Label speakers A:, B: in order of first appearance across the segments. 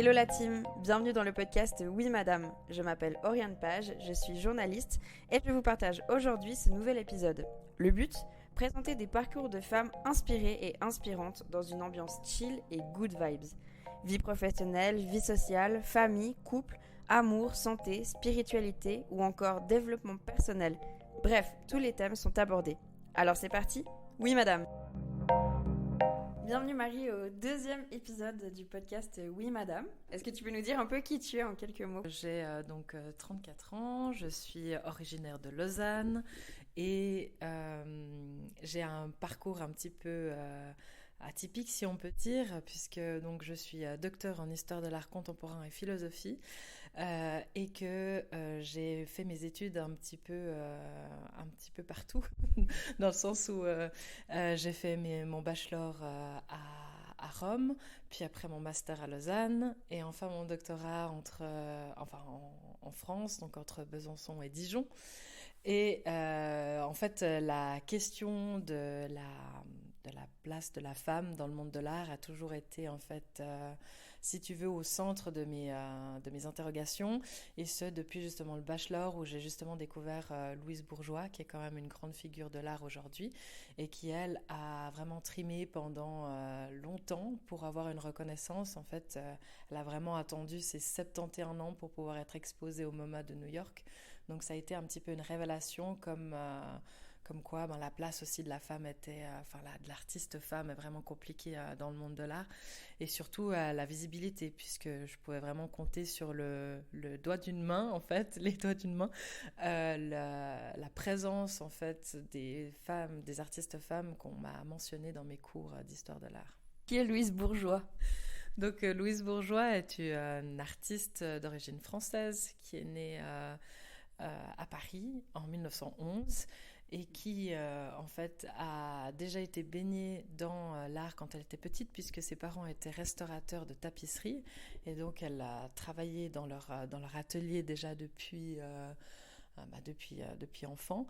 A: Hello la team, bienvenue dans le podcast Oui Madame. Je m'appelle Oriane Page, je suis journaliste et je vous partage aujourd'hui ce nouvel épisode. Le but, présenter des parcours de femmes inspirées et inspirantes dans une ambiance chill et good vibes. Vie professionnelle, vie sociale, famille, couple, amour, santé, spiritualité ou encore développement personnel. Bref, tous les thèmes sont abordés. Alors c'est parti ? Oui Madame. Bienvenue Marie au deuxième épisode du podcast Oui Madame. Est-ce que tu peux nous dire un peu qui tu es en quelques mots ?
B: J'ai 34 ans, je suis originaire de Lausanne et j'ai un parcours un petit peu atypique si on peut dire, puisque donc je suis docteur en histoire de l'art contemporain et philosophie et que j'ai fait mes études un petit peu partout, dans le sens où j'ai fait mon bachelor à Rome, puis après mon master à Lausanne, et enfin mon doctorat en France, donc entre Besançon et Dijon. Et en fait, la question de la place de la femme dans le monde de l'art a toujours été, en fait, si tu veux, au centre de mes interrogations, et ce, depuis justement le bachelor, où j'ai justement découvert Louise Bourgeois, qui est quand même une grande figure de l'art aujourd'hui, et qui, elle, a vraiment trimé pendant longtemps pour avoir une reconnaissance. En fait, elle a vraiment attendu ses 71 ans pour pouvoir être exposée au MoMA de New York. Donc ça a été un petit peu une révélation comme quoi la place aussi de la femme était, de l'artiste femme est vraiment compliquée dans le monde de l'art, et surtout la visibilité, puisque je pouvais vraiment compter sur le doigt d'une main, en fait, les doigts d'une main, la présence en fait des femmes, des artistes femmes qu'on m'a mentionné dans mes cours d'histoire de l'art.
A: Qui est Louise Bourgeois ?
B: Donc Louise Bourgeois est une artiste d'origine française qui est née à Paris en 1911 et qui en fait a déjà été baignée dans l'art quand elle était petite, puisque ses parents étaient restaurateurs de tapisserie, et donc elle a travaillé dans leur atelier déjà depuis enfant.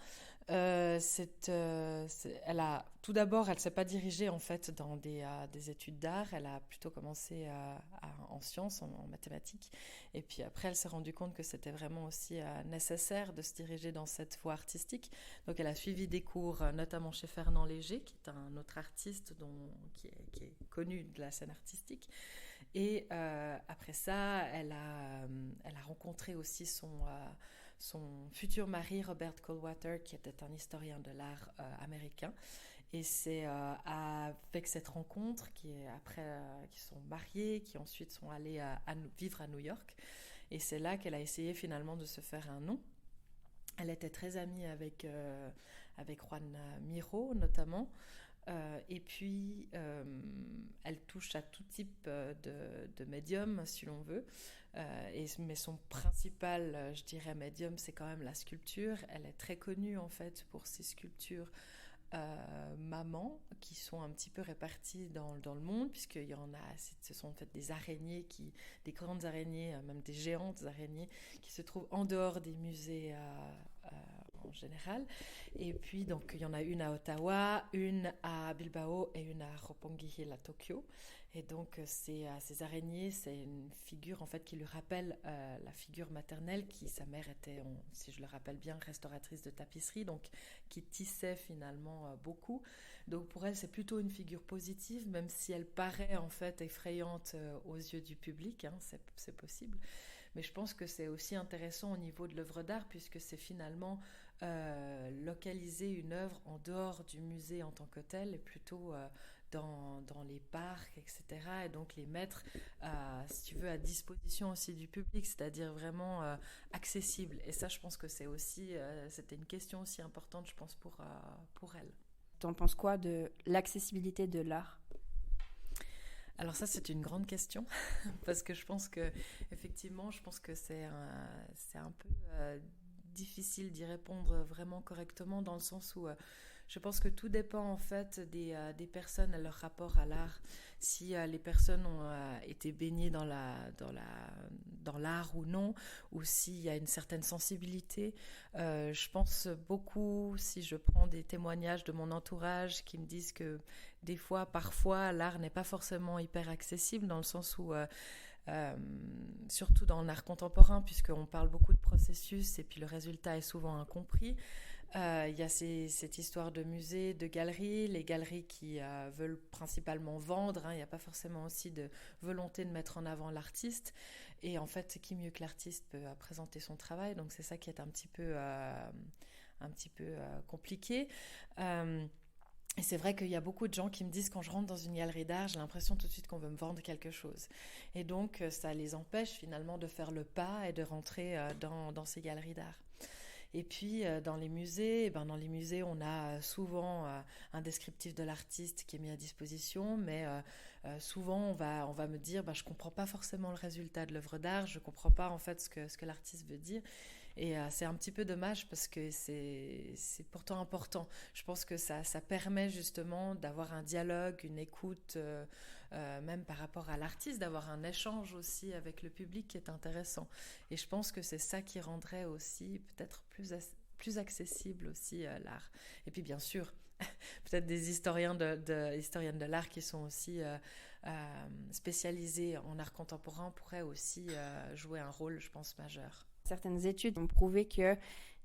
B: Elle s'est pas dirigée en fait dans des études d'art. Elle a plutôt commencé en sciences, en mathématiques. Et puis après, elle s'est rendue compte que c'était vraiment aussi nécessaire de se diriger dans cette voie artistique. Donc elle a suivi des cours, notamment chez Fernand Léger, qui est un autre artiste qui est connu de la scène artistique. Et après ça, elle a rencontré aussi son futur mari, Robert Goldwater, qui était un historien de l'art américain. Et c'est avec cette rencontre qui sont mariés, qui ensuite sont allés vivre à New York. Et c'est là qu'elle a essayé finalement de se faire un nom. Elle était très amie avec Juan Miro, notamment. Et puis, elle touche à tout type de médium, si l'on veut. Mais son principal, je dirais, médium, c'est quand même la sculpture. Elle est très connue, en fait, pour ses sculptures maman, qui sont un petit peu réparties dans le monde, puisqu'il y en a, ce sont en fait des araignées, des grandes araignées, même des géantes araignées, qui se trouvent en dehors des musées en général. Et puis, donc, il y en a une à Ottawa, une à Bilbao et une à Roppongi Hill à Tokyo. Et donc, ces araignées, c'est une figure, en fait, qui lui rappelle la figure maternelle, qui, sa mère était, si je le rappelle bien, restauratrice de tapisserie, donc qui tissait finalement beaucoup. Donc, pour elle, c'est plutôt une figure positive, même si elle paraît, en fait, effrayante aux yeux du public, hein, c'est possible. Mais je pense que c'est aussi intéressant au niveau de l'œuvre d'art, puisque c'est finalement localiser une œuvre en dehors du musée en tant que tel, et plutôt dans les parcs, etc. Et donc les mettre, si tu veux, à disposition aussi du public, c'est-à-dire vraiment accessible. Et ça, je pense que c'était une question aussi importante, je pense, pour elle.
A: T'en penses quoi de l'accessibilité de l'art ?
B: Alors ça, c'est une grande question, parce que je pense que c'est un peu difficile d'y répondre vraiment correctement, dans le sens où je pense que tout dépend en fait des personnes, à leur rapport à l'art. Si les personnes ont été baignées dans l'art ou non, ou s'il y a une certaine sensibilité. Je pense beaucoup, si je prends des témoignages de mon entourage qui me disent que parfois, l'art n'est pas forcément hyper accessible, dans le sens où surtout dans l'art contemporain, puisqu'on parle beaucoup de processus et puis le résultat est souvent incompris. Il y a cette histoire de musées, de galeries, les galeries qui veulent principalement vendre, hein, il n'y a pas forcément aussi de volonté de mettre en avant l'artiste. Et en fait, qui mieux que l'artiste peut présenter son travail, donc c'est ça qui est un petit peu compliqué. Et c'est vrai qu'il y a beaucoup de gens qui me disent quand je rentre dans une galerie d'art, j'ai l'impression tout de suite qu'on veut me vendre quelque chose. Et donc, ça les empêche finalement de faire le pas et de rentrer dans ces galeries d'art. Et puis dans les musées, on a souvent un descriptif de l'artiste qui est mis à disposition, mais souvent on va me dire je comprends pas forcément le résultat de l'œuvre d'art, je comprends pas en fait ce que l'artiste veut dire. Et c'est un petit peu dommage parce que c'est pourtant important. Je pense que ça permet justement d'avoir un dialogue, une écoute, même par rapport à l'artiste, d'avoir un échange aussi avec le public qui est intéressant. Et je pense que c'est ça qui rendrait aussi peut-être plus accessible aussi l'art. Et puis bien sûr, peut-être des historiennes de l'art qui sont aussi spécialisés en art contemporain pourraient aussi jouer un rôle, je pense, majeur.
A: Certaines études ont prouvé que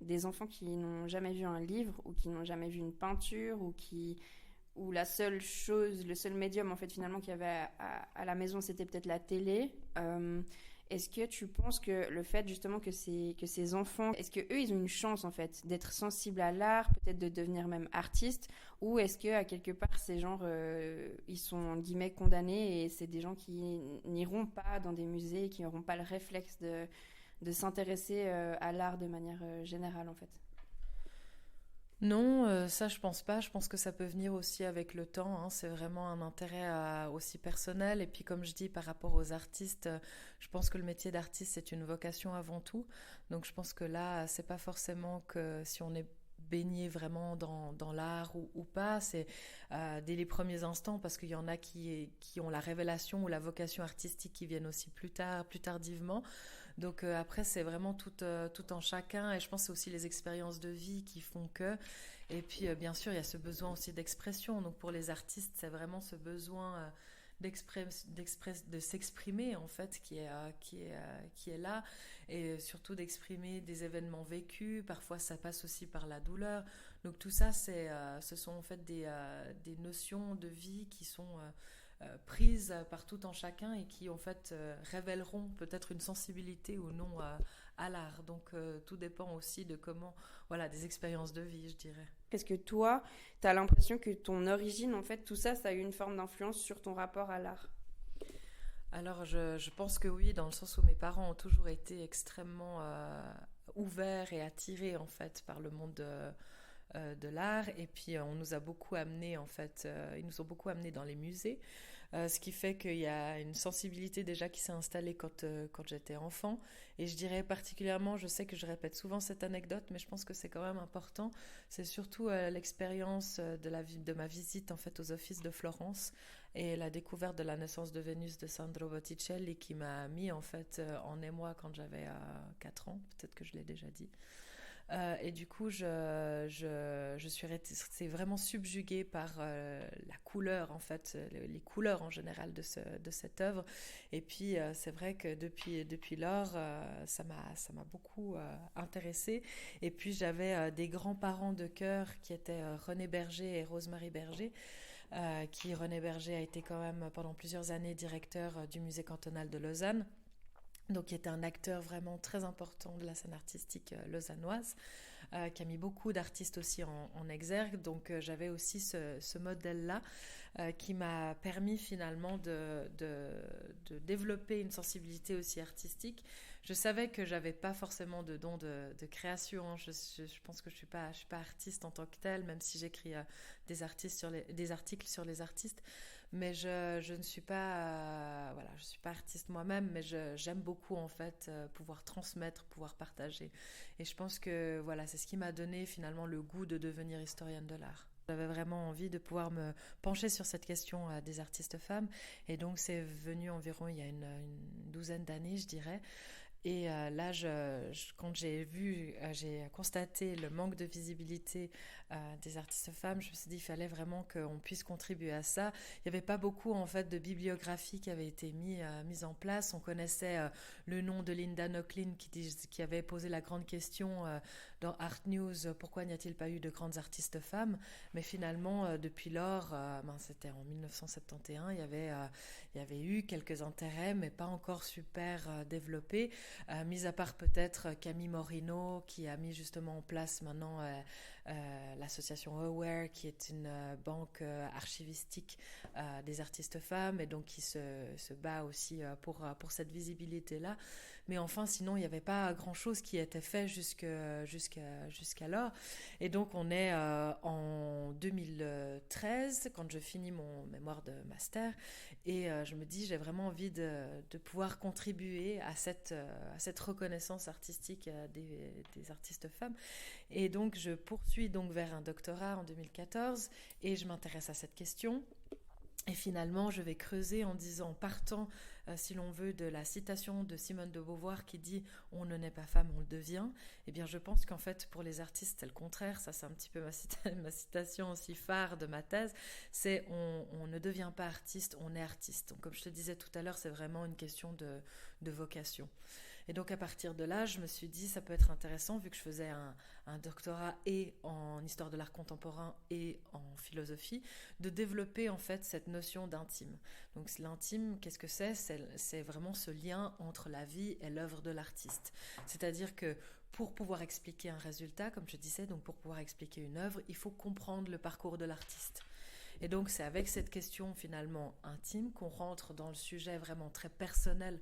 A: des enfants qui n'ont jamais vu un livre ou qui n'ont jamais vu une peinture ou la seule chose, le seul médium en fait finalement qu'il y avait à la maison, c'était peut-être la télé. Est-ce que tu penses que le fait justement que ces enfants, est-ce que eux ils ont une chance en fait d'être sensibles à l'art, peut-être de devenir même artistes, ou est-ce que à quelque part ces gens ils sont en guillemets condamnés et c'est des gens qui n'iront pas dans des musées, qui n'auront pas le réflexe de s'intéresser à l'art de manière générale en fait?
B: Non, ça je pense pas. Je pense que ça peut venir aussi avec le temps, hein. C'est vraiment un intérêt aussi personnel. Et puis comme je dis, par rapport aux artistes, je pense que le métier d'artiste c'est une vocation avant tout. Donc je pense que là, c'est pas forcément que si on est baigné vraiment dans l'art ou pas, c'est dès les premiers instants, parce qu'il y en a qui ont la révélation ou la vocation artistique qui viennent aussi plus tardivement. Donc après, c'est vraiment tout en chacun, et je pense que c'est aussi les expériences de vie qui font que. Et puis bien sûr, il y a ce besoin aussi d'expression. Donc pour les artistes, c'est vraiment ce besoin de s'exprimer en fait qui est là, et surtout d'exprimer des événements vécus. Parfois, ça passe aussi par la douleur. Donc tout ça, ce sont en fait des notions de vie qui sont prises par tout en chacun et qui en fait révéleront peut-être une sensibilité ou non à l'art. Donc tout dépend aussi de des expériences de vie, je dirais.
A: Est-ce que toi, tu as l'impression que ton origine, en fait, tout ça, ça a eu une forme d'influence sur ton rapport à l'art?
B: Alors je pense que oui, dans le sens où mes parents ont toujours été extrêmement ouverts et attirés en fait par le monde de l'art, et puis on nous a beaucoup amenés en fait, ils nous ont beaucoup amenés dans les musées, ce qui fait qu'il y a une sensibilité déjà qui s'est installée quand j'étais enfant. Et je dirais particulièrement, je sais que je répète souvent cette anecdote, mais je pense que c'est quand même important, c'est surtout l'expérience de ma visite en fait aux Offices de Florence et la découverte de la naissance de Vénus de Sandro Botticelli, qui m'a mis en fait en émoi quand j'avais 4 ans, peut-être que je l'ai déjà dit. Et du coup, je suis restée vraiment subjuguée par la couleur, en fait, les couleurs en général de cette œuvre. Et puis, c'est vrai que depuis lors, ça m'a beaucoup intéressée. Et puis, j'avais des grands-parents de cœur qui étaient René Berger et Rosemarie Berger. René Berger a été quand même pendant plusieurs années directeur du musée cantonal de Lausanne. Donc, qui était un acteur vraiment très important de la scène artistique lausannoise, qui a mis beaucoup d'artistes aussi en exergue. Donc, j'avais aussi ce modèle-là qui m'a permis finalement de développer une sensibilité aussi artistique. Je savais que j'avais pas forcément de don de création, hein. Je pense que je suis pas artiste en tant que telle, même si j'écris des articles sur les artistes. Mais je ne suis pas je suis pas artiste moi-même, mais j'aime beaucoup en fait pouvoir transmettre, pouvoir partager. Et je pense que c'est ce qui m'a donné finalement le goût de devenir historienne de l'art. J'avais vraiment envie de pouvoir me pencher sur cette question des artistes femmes, et donc c'est venu environ il y a une douzaine d'années, je dirais. Et là, quand j'ai constaté le manque de visibilité des artistes femmes, je me suis dit qu'il fallait vraiment qu'on puisse contribuer à ça. Il n'y avait pas beaucoup en fait de bibliographie qui avait été mise en place. On connaissait le nom de Linda Nochlin qui avait posé la grande question dans Art News, pourquoi n'y a-t-il pas eu de grandes artistes femmes? Mais finalement, depuis lors, c'était en 1971, il y avait eu quelques intérêts, mais pas encore super développés. Mis à part peut-être Camille Morino qui a mis justement en place maintenant l'association Aware qui est une banque archivistique des artistes femmes et donc qui se bat aussi pour cette visibilité-là. Mais enfin, sinon, il n'y avait pas grand-chose qui était fait jusqu'alors. Et donc, on est en 2013, quand je finis mon mémoire de master, et je me dis, j'ai vraiment envie de pouvoir contribuer à cette reconnaissance artistique des artistes femmes. Et donc, je poursuis donc vers un doctorat en 2014, et je m'intéresse à cette question. Et finalement, je vais creuser en partant, si l'on veut, de la citation de Simone de Beauvoir qui dit « On ne naît pas femme, on le devient ». Eh bien, je pense qu'en fait, pour les artistes, c'est le contraire. Ça, c'est un petit peu ma citation aussi phare de ma thèse. C'est on ne devient pas artiste, on est artiste. Donc, comme je te disais tout à l'heure, c'est vraiment une question de vocation. Et donc, à partir de là, je me suis dit, ça peut être intéressant, vu que je faisais un doctorat et en histoire de l'art contemporain et en philosophie, de développer en fait cette notion d'intime. Donc l'intime, qu'est-ce que c'est ? C'est vraiment ce lien entre la vie et l'œuvre de l'artiste. C'est-à-dire que pour pouvoir expliquer un résultat, comme je disais, donc pour pouvoir expliquer une œuvre, il faut comprendre le parcours de l'artiste. Et donc c'est avec cette question finalement intime qu'on rentre dans le sujet vraiment très personnel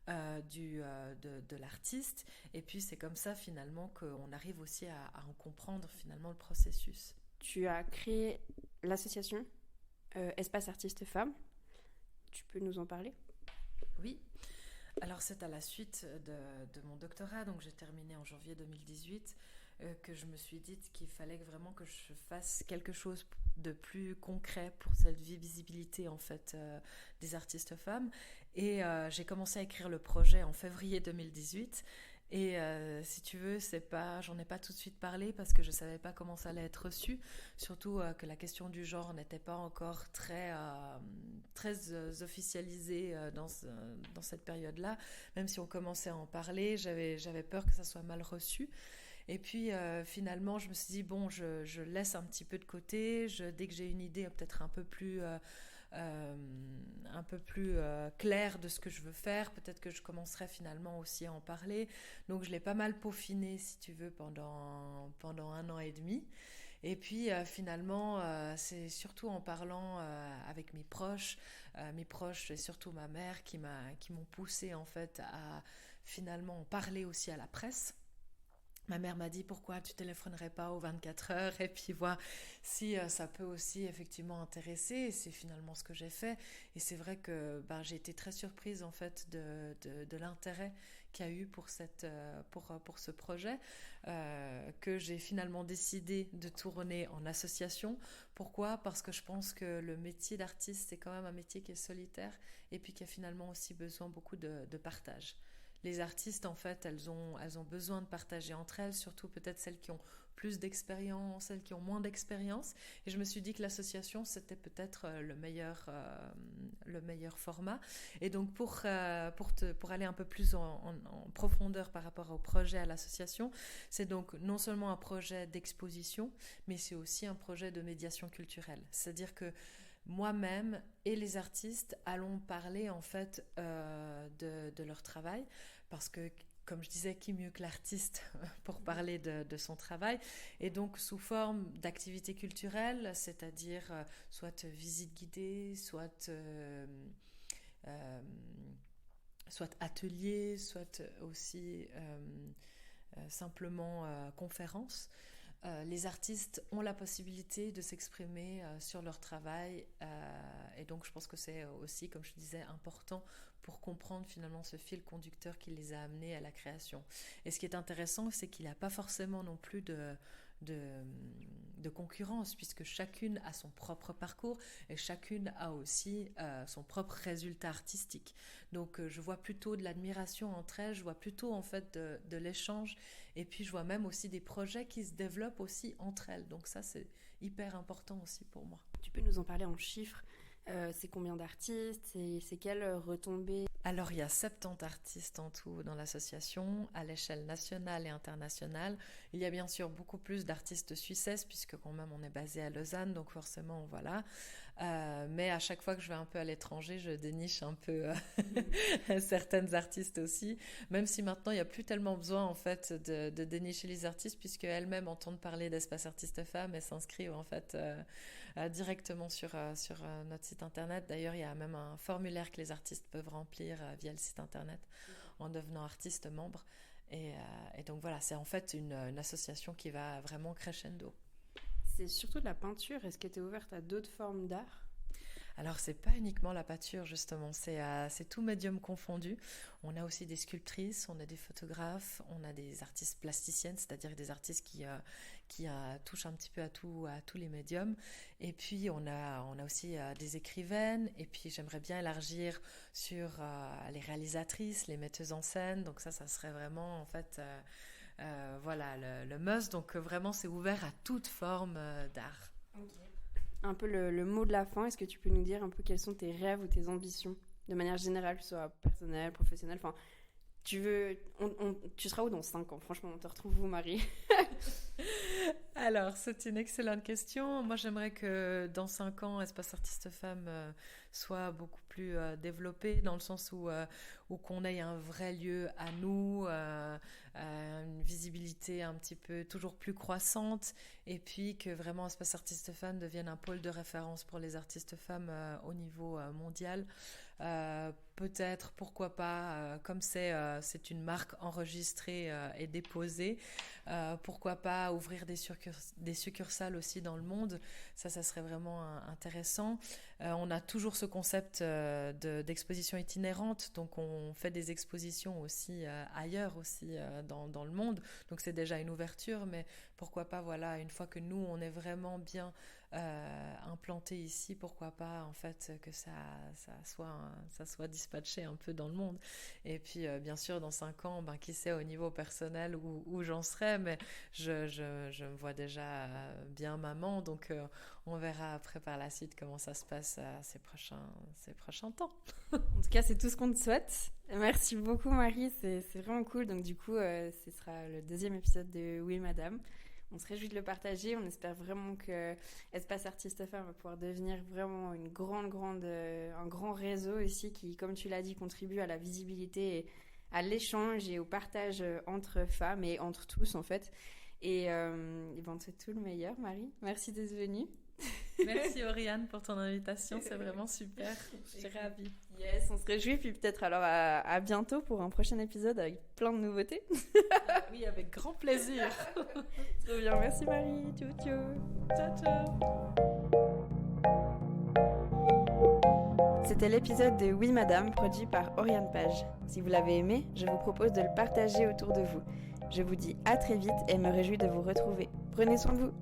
B: de l'artiste, et puis c'est comme ça finalement qu'on arrive aussi à en comprendre finalement le processus.
A: Tu as créé l'association Espace Artistes Femmes, tu peux nous en parler ?
B: Oui, alors c'est à la suite de mon doctorat, donc j'ai terminé en janvier 2018, que je me suis dit qu'il fallait vraiment que je fasse quelque chose de plus concret pour cette visibilité en fait des artistes femmes. Et j'ai commencé à écrire le projet en février 2018. Et si tu veux, j'en ai pas tout de suite parlé parce que je savais pas comment ça allait être reçu. Surtout que la question du genre n'était pas encore très officialisée dans cette période-là. Même si on commençait à en parler, j'avais peur que ça soit mal reçu. Et puis finalement, je me suis dit, bon, je laisse un petit peu de côté. Dès que j'ai une idée peut-être un peu plus claire de ce que je veux faire, peut-être que je commencerai finalement aussi à en parler. Donc je l'ai pas mal peaufiné, si tu veux, pendant 1 an et demi. Et puis finalement, c'est surtout en parlant avec mes proches et surtout ma mère qui m'ont poussé en fait à finalement en parler aussi à la presse. Ma mère m'a dit pourquoi tu ne téléphonerais pas aux 24 heures et puis voir si ça peut aussi effectivement intéresser. Et c'est finalement ce que j'ai fait. Et c'est vrai que j'ai été très surprise en fait de l'intérêt qu'il y a eu pour ce projet que j'ai finalement décidé de tourner en association. Pourquoi ? Parce que je pense que le métier d'artiste c'est quand même un métier qui est solitaire et puis qui a finalement aussi besoin beaucoup de partage. Les artistes, en fait, elles ont besoin de partager entre elles, surtout peut-être celles qui ont plus d'expérience, celles qui ont moins d'expérience. Et je me suis dit que l'association, c'était peut-être le meilleur format. Et donc, pour aller un peu plus en profondeur par rapport au projet à l'association, c'est donc non seulement un projet d'exposition, mais c'est aussi un projet de médiation culturelle. C'est-à-dire que moi-même et les artistes allons parler en fait de leur travail parce que comme je disais, qui mieux que l'artiste pour parler de son travail, et donc sous forme d'activités culturelles, c'est-à-dire soit visite guidée, soit atelier, soit aussi simplement conférence. Les artistes ont la possibilité de s'exprimer sur leur travail et donc je pense que c'est aussi, comme je disais, important pour comprendre finalement ce fil conducteur qui les a amenés à la création. Et ce qui est intéressant, c'est qu'il n'y a pas forcément non plus de concurrence, puisque chacune a son propre parcours et chacune a aussi son propre résultat artistique. Donc je vois plutôt de l'admiration entre elles, je vois plutôt en fait de l'échange, et puis je vois même aussi des projets qui se développent aussi entre elles. Donc ça, c'est hyper important aussi pour moi.
A: Tu peux nous en parler en chiffres? C'est combien d'artistes? C'est quelles retombées?
B: Alors, il y a 70 artistes en tout dans l'association, à l'échelle nationale et internationale. Il y a bien sûr beaucoup plus d'artistes suisses, puisque quand même on est basé à Lausanne, donc forcément, voilà. Mais à chaque fois que je vais un peu à l'étranger, je déniche un peu certaines artistes aussi, même si maintenant il n'y a plus tellement besoin en fait de dénicher les artistes, puisque elles-mêmes entendent parler d'Espace Artistes Femmes et s'inscrivent en fait directement sur notre site internet. D'ailleurs, il y a même un formulaire que les artistes peuvent remplir via le site internet en devenant artiste membre. Et donc voilà, c'est en fait une association qui va vraiment crescendo.
A: C'est surtout de la peinture. Est-ce que tu es ouverte à d'autres formes d'art?
B: Alors, c'est pas uniquement la peinture, justement, c'est tout médium confondu. On a aussi des sculptrices, on a des photographes, on a des artistes plasticiennes, c'est-à-dire des artistes qui touchent un petit peu à tous les médiums. Et puis, on a aussi des écrivaines, et puis j'aimerais bien élargir sur les réalisatrices, les metteuses en scène. Donc ça serait vraiment, en fait... voilà, le must. Donc vraiment, c'est ouvert à toute forme d'art.
A: Okay. Un peu le mot de la fin, est-ce que tu peux nous dire un peu quels sont tes rêves ou tes ambitions, de manière générale, que ce soit personnelle, professionnelle, enfin, tu seras où dans 5 ans? Franchement, on te retrouve où, Marie?
B: Alors, c'est une excellente question. Moi, j'aimerais que dans 5 ans, Espace Artistes Femmes soit beaucoup plus développé, dans le sens où qu'on ait un vrai lieu à nous, une visibilité un petit peu toujours plus croissante, et puis que vraiment Espace Artistes Femmes devienne un pôle de référence pour les artistes femmes au niveau mondial. Peut-être, pourquoi pas, comme c'est une marque enregistrée et déposée, pourquoi pas ouvrir des succursales aussi dans le monde. Ça serait vraiment intéressant. On a toujours ce concept d'exposition itinérante, donc on fait des expositions aussi ailleurs aussi dans le monde, donc c'est déjà une ouverture, mais pourquoi pas, voilà, une fois que nous on est vraiment bien implanté ici, pourquoi pas en fait que ça soit dispatché un peu dans le monde. Et puis bien sûr dans 5 ans, qui sait au niveau personnel où j'en serai, mais je me vois déjà bien maman, donc on verra après par la suite comment ça se passe ces prochains temps.
A: En tout cas, c'est tout ce qu'on te souhaite. Merci beaucoup, Marie, c'est vraiment cool. Donc du coup, ce sera le 2e épisode de Oui Madame. On se réjouit de le partager. On espère vraiment que Espace Artistes Femmes va pouvoir devenir vraiment un grand réseau ici qui, comme tu l'as dit, contribue à la visibilité et à l'échange et au partage entre femmes et entre tous en fait. Et on te souhaite tout le meilleur, Marie. Merci d'être venue.
B: Merci Oriane pour ton invitation, c'est vraiment super, je suis ravie.
A: Yes, on se réjouit, puis peut-être alors à bientôt pour un prochain épisode avec plein de nouveautés.
B: Oui, avec grand plaisir.
A: Trop bien, merci Marie, ciao ciao.
B: Ciao ciao.
A: C'était l'épisode de Oui Madame, produit par Oriane Page. Si vous l'avez aimé, je vous propose de le partager autour de vous. Je vous dis à très vite et me réjouis de vous retrouver. Prenez soin de vous.